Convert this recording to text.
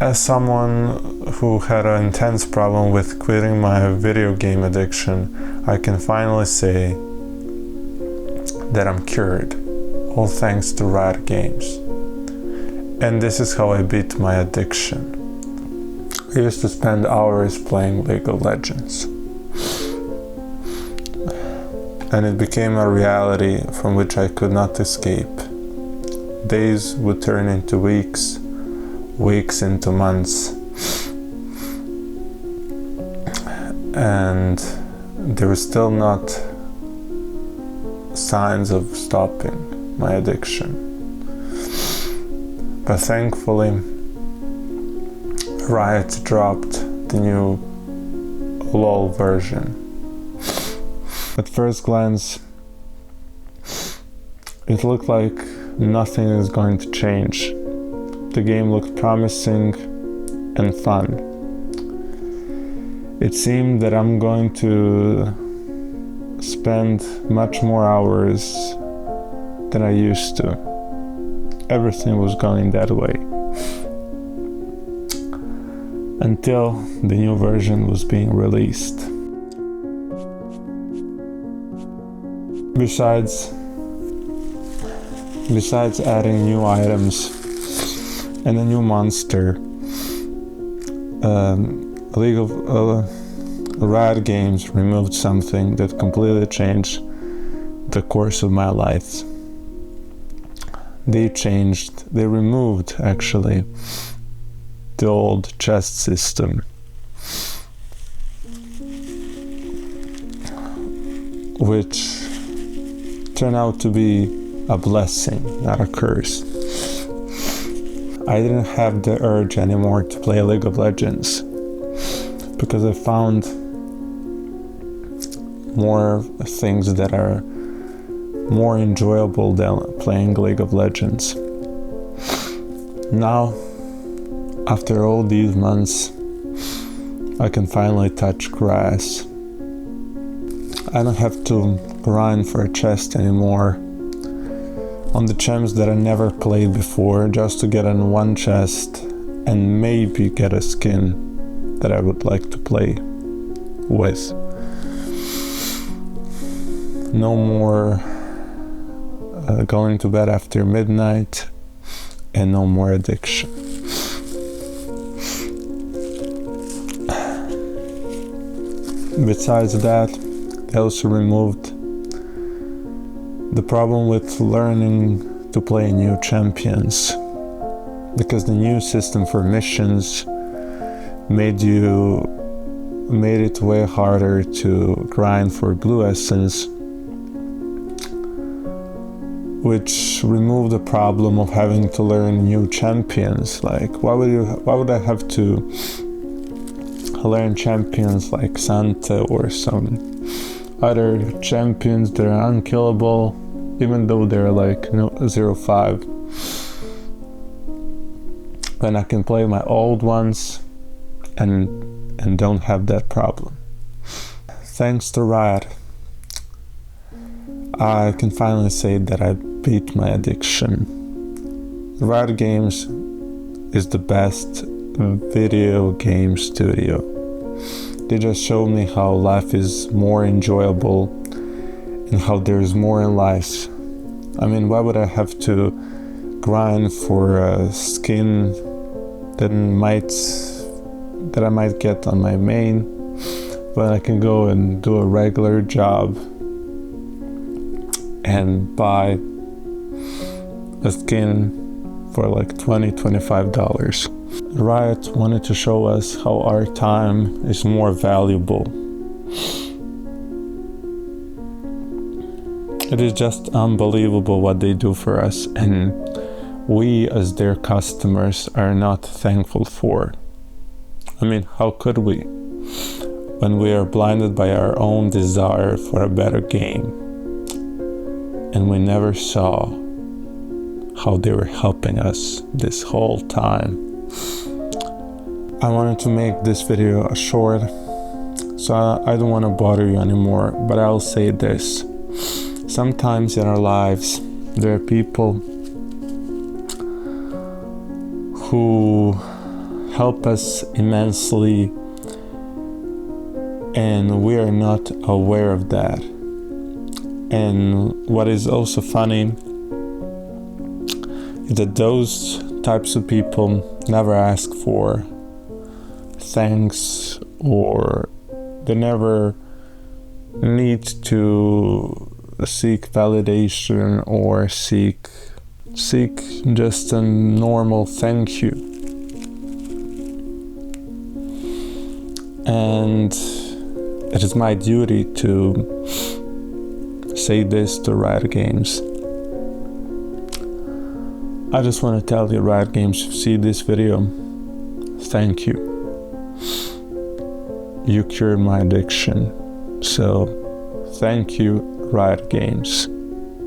As someone who had an intense problem with quitting my video game addiction, I can finally say that I'm cured, all thanks to Riot games. And this is how I beat my addiction. I used to spend hours playing League of Legends. And it became a reality from which I could not escape. Days would turn into weeks, weeks into months. And there was still not signs of stopping my addiction. But thankfully, Riot dropped the new LOL version. At first glance, it looked like nothing is going to change. The game looked promising and fun. It seemed that I'm going to spend much more hours than I used to. Everything was going that way. Until the new version was being released. Besides adding new items and a new monster, Riot Games removed something that completely changed the course of my life. They removed actually the old chest system, which turned out to be a blessing, not a curse. I didn't have the urge anymore to play League of Legends because I found more things that are more enjoyable than playing League of Legends. Now, after all these months, I can finally touch grass. I don't have to grind for a chest anymore on the champs that I never played before, just to get in one chest and maybe get a skin that I would like to play with. No more going to bed after midnight, and no more addiction. Besides that, they also removed the problem with learning to play new champions, because the new system for missions made it way harder to grind for blue essence, which removed the problem of having to learn new champions. Like, why would I have to learn champions like Santa or some other champions that are unkillable, even though they're like 0-5, when I can play my old ones and don't have that problem. Thanks to Riot, I can finally say that I beat my addiction. Riot Games is the best video game studio. They just showed me how life is more enjoyable and how there's more in life. I mean, why would I have to grind for a skin that I might get on my main when I can go and do a regular job and buy a skin for like $20-25. Riot wanted to show us how our time is more valuable. It is just unbelievable what they do for us, and we as their customers are not thankful for. I mean, how could we, when we are blinded by our own desire for a better game, and we never saw how they were helping us this whole time. I wanted to make this video short, so I don't want to bother you anymore, but I'll say this. Sometimes in our lives, there are people who help us immensely, and we are not aware of that. And what is also funny is that those types of people never ask for thanks, or they never need to seek validation or seek just a normal thank you. And it is my duty to say this to Riot Games. I just want to tell you, Riot Games, see this video, thank you. You cured my addiction. So thank you, Riot Games.